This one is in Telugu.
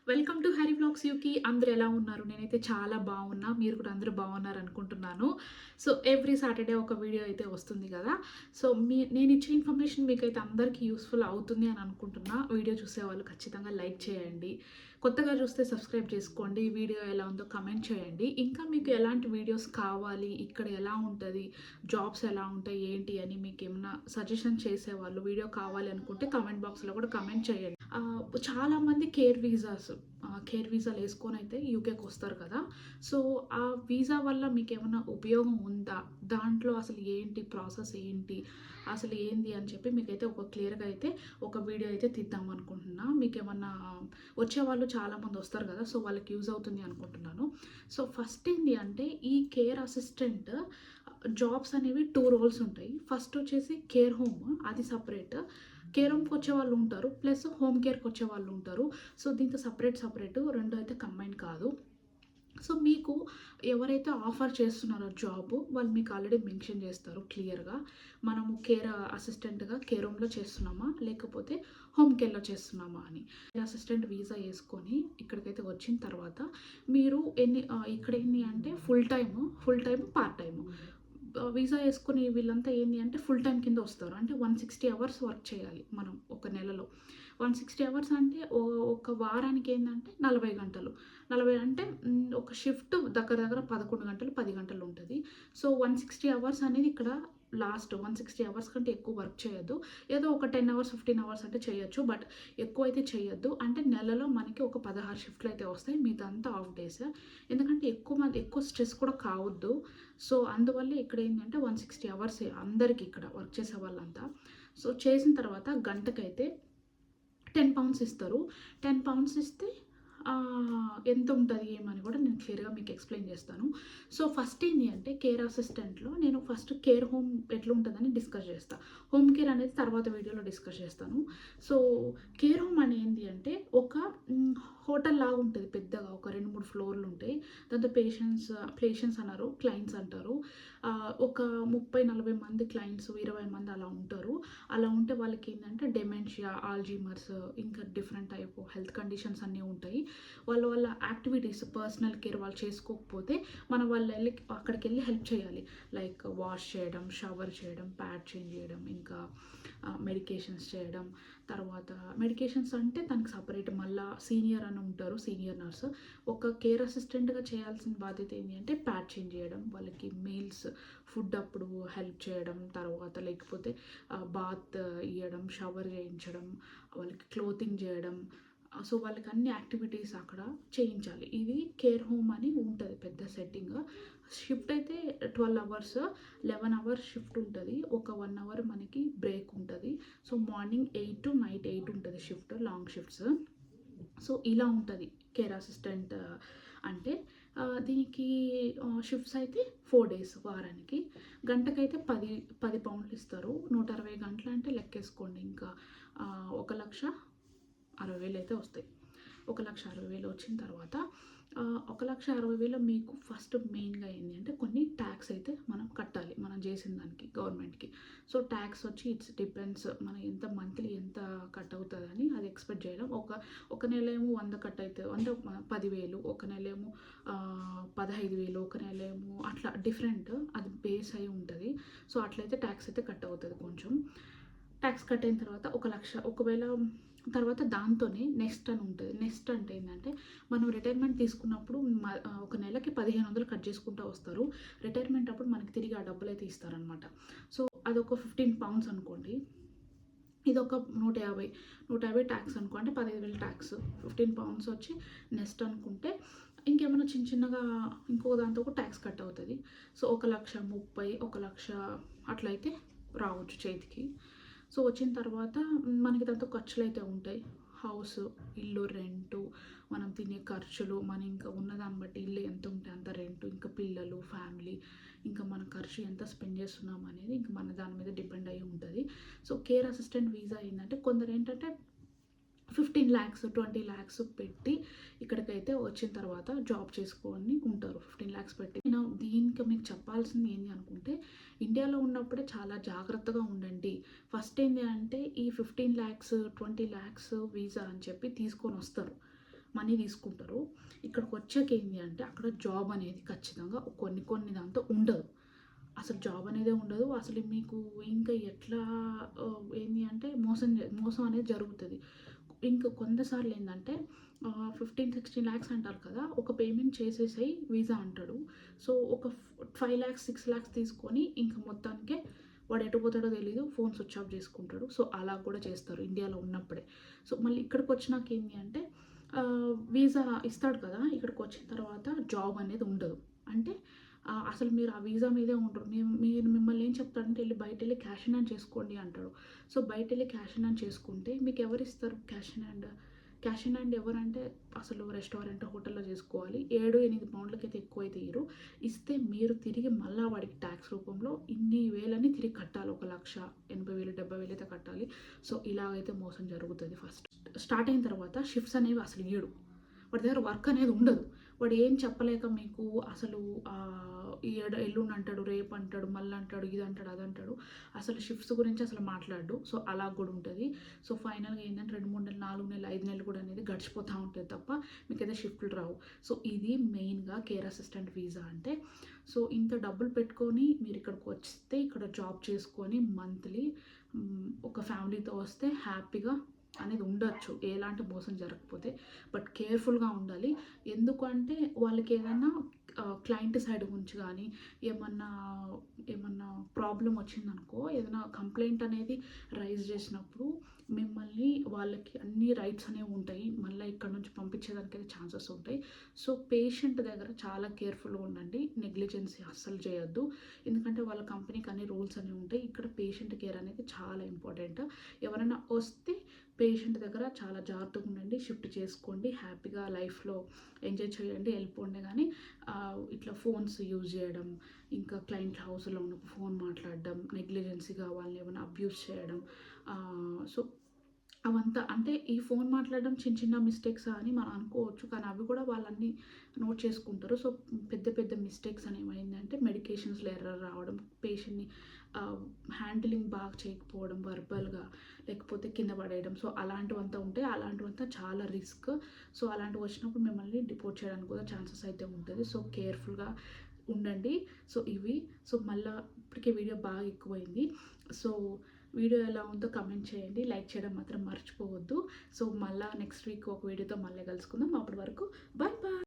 వెల్కమ్ టు హ్యారీ వ్లాగ్స్ యూకి. అందరూ ఎలా ఉన్నారు? నేనైతే చాలా బాగున్నా. మీరు కూడా అందరూ బాగున్నారు అనుకుంటున్నాను. సో ఎవ్రీ సాటర్డే ఒక వీడియో అయితే వస్తుంది కదా. సో నేను ఇచ్చే ఇన్ఫర్మేషన్ మీకైతే అందరికీ యూస్ఫుల్ అవుతుంది అని అనుకుంటున్నా. వీడియో చూసేవాళ్ళు ఖచ్చితంగా లైక్ చేయండి. కొత్తగా చూస్తే సబ్స్క్రైబ్ చేసుకోండి. వీడియో ఎలా ఉందో కమెంట్ చేయండి. ఇంకా మీకు ఎలాంటి వీడియోస్ కావాలి, ఇక్కడ ఎలా ఉంటుంది, జాబ్స్ ఎలా ఉంటాయి ఏంటి అని మీకు ఏమైనా సజెషన్ చేసేవాళ్ళు వీడియో కావాలి అనుకుంటే కమెంట్ బాక్స్లో కూడా కమెంట్ చేయండి. చాలామంది కేర్ వీసాలు వేసుకొని అయితే యూకేకి వస్తారు కదా. సో ఆ వీసా వల్ల మీకు ఏమైనా ఉపయోగం ఉందా, దాంట్లో అసలు ఏంటి ప్రాసెస్ ఏంటి, అసలు ఏంది అని చెప్పి మీకైతే ఒక క్లియర్గా అయితే ఒక వీడియో అయితే తీద్దాం అనుకుంటున్నా. మీకు ఏమన్నా వచ్చేవాళ్ళు చాలామంది వస్తారు కదా, సో వాళ్ళకి యూజ్ అవుతుంది అనుకుంటున్నాను. సో ఫస్ట్ ఏంటి అంటే ఈ కేర్ అసిస్టెంట్ జాబ్స్ అనేవి 2 రోల్స్ ఉంటాయి. ఫస్ట్ వచ్చేసి కేర్ హోమ్, అది సపరేట్. కేర్ హోమ్కి వచ్చే వాళ్ళు ఉంటారు, ప్లస్ హోమ్ కేర్కి వచ్చే వాళ్ళు ఉంటారు. సో దీంతో సపరేట్ రెండు అయితే కంబైన్ కాదు. సో మీకు ఎవరైతే ఆఫర్ చేస్తున్నారో జాబ్, వాళ్ళు మీకు ఆల్రెడీ మెన్షన్ చేస్తారు క్లియర్గా. మనము కేర్ అసిస్టెంట్గా కేర్ హోమ్లో చేస్తున్నామా, లేకపోతే హోమ్ కేర్లో చేస్తున్నామా అని. అసిస్టెంట్ వీసా వేసుకొని ఇక్కడికైతే వచ్చిన తర్వాత మీరు ఇక్కడ ఏంటి అంటే full time part time. Visa వేసుకుని వీళ్ళంతా ఏంటి అంటే ఫుల్ టైం కింద వస్తారు. అంటే 160 అవర్స్ వర్క్ చేయాలి మనం ఒక నెలలో. 160 అవర్స్ అంటే ఒక వారానికి ఏంటంటే 40 గంటలు. 40 అంటే ఒక షిఫ్ట్ దగ్గర దగ్గర 11 గంటలు 10 గంటలు ఉంటుంది. సో 160 అవర్స్ అనేది ఇక్కడ లాస్ట్. 160 అవర్స్ కంటే ఎక్కువ వర్క్ చేయొద్దు. ఏదో ఒక 10 అవర్స్ 15 అవర్స్ అంటే చేయొచ్చు, బట్ ఎక్కువ అయితే చేయొద్దు. అంటే నెలలో మనకి ఒక 16 షిఫ్ట్లు అయితే వస్తాయి, మిగతాంతా ఆఫ్ డేస్. ఎందుకంటే ఎక్కువ స్ట్రెస్ కూడా కావద్దు. సో అందువల్ల ఇక్కడ ఏంటంటే 160 అవర్స్ అందరికి ఇక్కడ వర్క్ చేసే వాళ్ళంతా. సో చేసిన తర్వాత గంటకైతే 10 పౌండ్స్ ఇస్తారు. 10 పౌండ్స్ ఇస్తే ఎంత ఉంటుంది ఏమని కూడా నేను క్లియర్గా మీకు ఎక్స్ప్లెయిన్ చేస్తాను. సో ఫస్ట్ ఏంటి అంటే కేర్ అసిస్టెంట్లో నేను ఫస్ట్ కేర్ హోమ్ ఎట్లా ఉంటుందని డిస్కస్ చేస్తాను. హోమ్ కేర్ అనేది తర్వాత వీడియోలో డిస్కస్ చేస్తాను. సో కేర్ హోమ్ అని ఏంటి అంటే ఒక హోటల్ లాగా ఉంటుంది పెద్దగా, ఒక 2-3 ఫ్లోర్లు ఉంటాయి. దాంతో పేషెంట్స్ అన్నారు, క్లయింట్స్ అంటారు. ఒక 30-40 మంది క్లయింట్స్, 20 మంది అలా ఉంటారు. అలా ఉంటే వాళ్ళకి ఏంటంటే డెమెన్షియా, ఆల్జీమర్స్, ఇంకా డిఫరెంట్ టైప్ హెల్త్ కండిషన్స్ అన్నీ ఉంటాయి. వాళ్ళ యాక్టివిటీస్, పర్సనల్ కేర్ వాళ్ళు చేసుకోకపోతే మనం వాళ్ళు అక్కడికి వెళ్ళి హెల్ప్ చేయాలి. లైక్ వాష్ చేయడం, షవర్ చేయడం, ప్యాడ్ చేంజ్ చేయడం, ఇంకా మెడికేషన్స్ చేయడం. తర్వాత మెడికేషన్స్ అంటే దానికి సపరేట్ మళ్ళీ సీనియర్ అని ఉంటారు, సీనియర్ నర్స్. ఒక కేర్ అసిస్టెంట్గా చేయాల్సిన బాధ్యత ఏంటి అంటే ప్యాడ్ చేంజ్ చేయడం, వాళ్ళకి మీల్స్ ఫుడ్ అప్పుడు హెల్ప్ చేయడం, తర్వాత లేకపోతే బాత్ ఇవ్వడం, షవర్ చేయించడం, వాళ్ళకి క్లోతింగ్ చేయడం. సో వాళ్ళకి అన్ని యాక్టివిటీస్ అక్కడ చేయించాలి. ఇది కేర్ హోమ్ అని ఉంటుంది పెద్ద సెట్టింగ్. షిఫ్ట్ అయితే 12 అవర్స్, 11 అవర్స్ షిఫ్ట్ ఉంటుంది. ఒక 1 అవర్ మనకి బ్రేక్ ఉంటుంది. సో మార్నింగ్ 8 టు నైట్ 8 ఉంటుంది షిఫ్ట్, లాంగ్ షిఫ్ట్స్. సో ఇలా ఉంటుంది కేర్ అసిస్టెంట్ అంటే. దీనికి షిఫ్ట్స్ అయితే 4 డేస్ వారానికి. గంటకైతే 10 పౌండ్లు ఇస్తారు. 160 గంటలు అంటే లెక్కేసుకోండి. ఇంకా 1,60,000 అయితే వస్తాయి. 1,60,000 వచ్చిన తర్వాత 1,60,000 మీకు ఫస్ట్ మెయిన్గా ఏంటి అంటే కొన్ని ట్యాక్స్ అయితే మనం కట్టాలి మనం చేసిన దానికి గవర్నమెంట్కి. సో ట్యాక్స్ వచ్చి ఇట్స్ డిపెండ్స్ మనం ఎంత మంత్లీ ఎంత కట్ అవుతుందని అది ఎక్స్పెక్ట్ చేయడం. ఒక నెల ఏమో 100 కట్ అవుతుంది అంటే 10,000, ఒక నెల ఏమో 15,000, ఒక నెల ఏమో అట్లా డిఫరెంట్, అది బేస్ అయి ఉంటుంది. సో అట్లయితే ట్యాక్స్ అయితే కట్ అవుతుంది కొంచెం. ట్యాక్స్ కట్ అయిన తర్వాత 1,00,000 ఒకవేళ తర్వాత దాంతోనే నెక్స్ట్ అని ఉంటుంది. నెక్స్ట్ అంటే ఏంటంటే మనం రిటైర్మెంట్ తీసుకున్నప్పుడు ఒక నెలకి 1,500 కట్ చేసుకుంటూ వస్తారు. రిటైర్మెంట్ అప్పుడు మనకి తిరిగి ఆ డబ్బులు అయితే ఇస్తారనమాట. సో అదొక 15 పౌండ్స్ అనుకోండి. ఇదొక 150 ట్యాక్స్ అనుకో, అంటే 15,000 ట్యాక్స్, 15 పౌండ్స్ వచ్చి నెక్స్ట్ అనుకుంటే ఇంకేమైనా చిన్నగా ఇంకో దాంతో కూడా ట్యాక్స్ కట్ అవుతుంది. సో 1,30,000, 1,00,000 అట్లయితే రావచ్చు చేతికి. సో వచ్చిన తర్వాత మనకి దాంతో ఖర్చులు అయితే ఉంటాయి. హౌస్, ఇల్లు రెంటు, మనం తినే ఖర్చులు, మన ఇంకా ఉన్నదాన్ని బట్టి ఇల్లు ఎంత ఉంటే అంత రెంటు, ఇంకా పిల్లలు, ఫ్యామిలీ, ఇంకా మన ఖర్చు ఎంత స్పెండ్ చేస్తున్నాం అనేది ఇంకా మన దాని మీద డిపెండ్ అయ్యి ఉంటుంది. సో కేర్ అసిస్టెంట్ వీసా ఏంటంటే కొందరు ఏంటంటే 15 lakhs 20 lakhs పెట్టి ఇక్కడికైతే వచ్చిన తర్వాత జాబ్ చేసుకొని ఉంటారు. 15 lakhs పెట్టి. నేను దీనికి మీకు చెప్పాల్సింది ఏంటి అనుకుంటే, ఇండియాలో ఉన్నప్పుడే చాలా జాగ్రత్తగా ఉండండి. ఫస్ట్ ఏంటి అంటే ఈ 15 lakhs 20 lakhs వీసా అని చెప్పి తీసుకొని వస్తారు. మనీ తీసుకుంటారు. ఇక్కడికి వచ్చాక ఏంది అంటే అక్కడ జాబ్ అనేది ఖచ్చితంగా కొన్ని దాంతో ఉండదు. అసలు జాబ్ అనేదే ఉండదు. అసలు మీకు ఇంకా ఎట్లా ఏంది అంటే మోసం అనేది జరుగుతది. ఇంకా కొంతసార్లు ఏందంటే 15-16 లాక్స్ అంటారు కదా! ఒక పేమెంట్ చేసేసేయి వీసా అంటాడు. సో, ఒక 5 లాక్స్, 6 లాక్స్ తీసుకొని ఇంక మొత్తానికే వాడు ఎటు పోతాడో తెలీదు. ఫోన్ స్విచ్ ఆఫ్ చేసుకుంటాడు. సో, అలా కూడా చేస్తారు ఇండియాలో ఉన్నప్పుడే. సో, మళ్ళీ ఇక్కడికొచ్చినాక ఏంది అంటే వీసా ఇస్తాడు కదా! ఇక్కడికొచ్చిన తర్వాత జాబ్ అనేది ఉండదు. అంటే అసలు మీరు ఆ వీసా మీదే ఉండరు. మీరు మిమ్మల్ని ఏం చెప్తాడంటే బయటెళ్ళి క్యాష్ ఇన్ హ్యాండ్ చేసుకోండి అంటాడు. సో, బయటెళ్ళి క్యాష్ ఇన్ హ్యాండ్ చేసుకుంటే మీకెవరిస్తారు cash in hand? Cash in hand ఎవరంటే అసలు రెస్టారెంట్, హోటల్‌లో చేసుకోవాలి. 7, 8 పౌండ్లకైతే ఎక్కువైతే ఇయ్యరు. ఇస్తే మీరు తిరిగి మళ్ళా వాడికి టాక్స్ రూపంలో ఇన్ని వేలని తిరిగి కట్టాలి. 1,80,000, 70,000 అయితే కట్టాలి. సో, ఇలాగైతే మోసం జరుగుతది ఫస్ట్. స్టార్ట్ అయిన తర్వాత షిఫ్ట్స్ అనేవి అసలు ఇయ్యడు. వాడి దగ్గర వర్క్ అనేది ఉండదు. వాడు ఏం చెప్పలేక మీకు అసలు ఎల్లుండి అంటాడు, రేపు అంటాడు, మళ్ళీ అంటాడు, ఇది అంటాడు, అది అంటాడు. అసలు షిఫ్ట్స్ గురించి అసలు మాట్లాడడు. సో, అలా కూడా ఉంటది. సో, ఫైనల్‌గా ఏంటంటే 2, 3 నెలలు, 4 నెలలు, 5 నెలలు కూడా అనేది గడిచిపోతా ఉంటది తప్ప మీకైతే షిఫ్టులు రావు. సో, ఇది మెయిన్‌గా కేర్ అసిస్టెంట్ వీసా అంటే. సో, ఇంత డబ్బులు పెట్టుకొని మీరు ఇక్కడికి వస్తే ఇక్కడ జాబ్ చేసుకొని మంత్లీ ఒక ఫ్యామిలీతో వస్తే హ్యాపీగా అనేది ఉండొచ్చు. ఎలాంటి మోసం జరగకపోతే. బట్ కేర్‌ఫుల్‌గా ఉండాలి. ఎందుకంటే వాళ్ళకి ఏదైనా క్లయింట్ సైడ్ నుంచి గానీ, ఏమన్నా ఏమన్నా ప్రాబ్లమ్ వచ్చిందనుకో, ఏదైనా కంప్లెయింట్ అనేది రైజ్ చేసినప్పుడు మిమ్మల్ని వాళ్ళకి అన్ని రైట్స్ అనేవి ఉంటాయి. మళ్ళీ ఇక్కడ నుంచి పంపించేదానికైతే ఛాన్సెస్ ఉంటాయి. సో, పేషెంట్ దగ్గర చాలా కేర్‌ఫుల్‌గా ఉండండి. నెగ్లిజెన్సీ అస్సలు చేయొద్దు. ఎందుకంటే వాళ్ళ కంపెనీకి అన్ని రూల్స్ అనేవి ఉంటాయి. ఇక్కడ పేషెంట్ కేర్ అనేది చాలా ఇంపార్టెంట్. ఎవరైనా వస్తే పేషెంట్ దగ్గర చాలా జాగ్రత్తగా ఉండండి. షిఫ్ట్ చేసుకోండి. హ్యాపీగా లైఫ్‌లో ఎంజాయ్ చేయండి. వెళ్ళిపోండి. కానీ ఇట్లా ఫోన్స్ యూజ్ చేయడం, ఇంకా క్లయింట్ హౌస్‌లో ఉన్నప్పుడు ఫోన్ మాట్లాడడం, నెగ్లిజెన్సీగా వాళ్ళని ఏమైనా అబ్యూస్ చేయడం. సో, అవంతా అంటే ఈ ఫోన్ మాట్లాడడం చిన్న చిన్న మిస్టేక్సా అని మనం అనుకోవచ్చు. కానీ అవి కూడా వాళ్ళన్నీ నోట్ చేసుకుంటారు. సో, పెద్ద పెద్ద మిస్టేక్స్ అనేవేంటంటే మెడికేషన్స్‌లో ఎర్రర్ రావడం, పేషెంట్‌ని హ్యాండిలింగ్ బాగా చేయకపోవడం వర్బల్‌గా, లేకపోతే కింద పడేయడం. సో, అలాంటివంతా ఉంటాయి. అలాంటివంతా చాలా రిస్క్. సో, అలాంటివి వచ్చినప్పుడు మిమ్మల్ని డిపోర్ట్ చేయడానికి కూడా ఛాన్సెస్ అయితే ఉంటది. సో, కేర్‌ఫుల్‌గా ఉండండి. సో, ఇవి. సో, మళ్ళా ఇప్పటికే వీడియో బాగా ఎక్కువైంది. సో, వీడియో ఎలా ఉందో కమెంట్ చేయండి. లైక్ చేయడం మాత్రం మర్చిపోవద్దు. సో, మళ్ళా నెక్స్ట్ వీక్ ఒక వీడియోతో మళ్ళీ కలుసుకుందాం. అప్పటి వరకు బాయ్ బాయ్.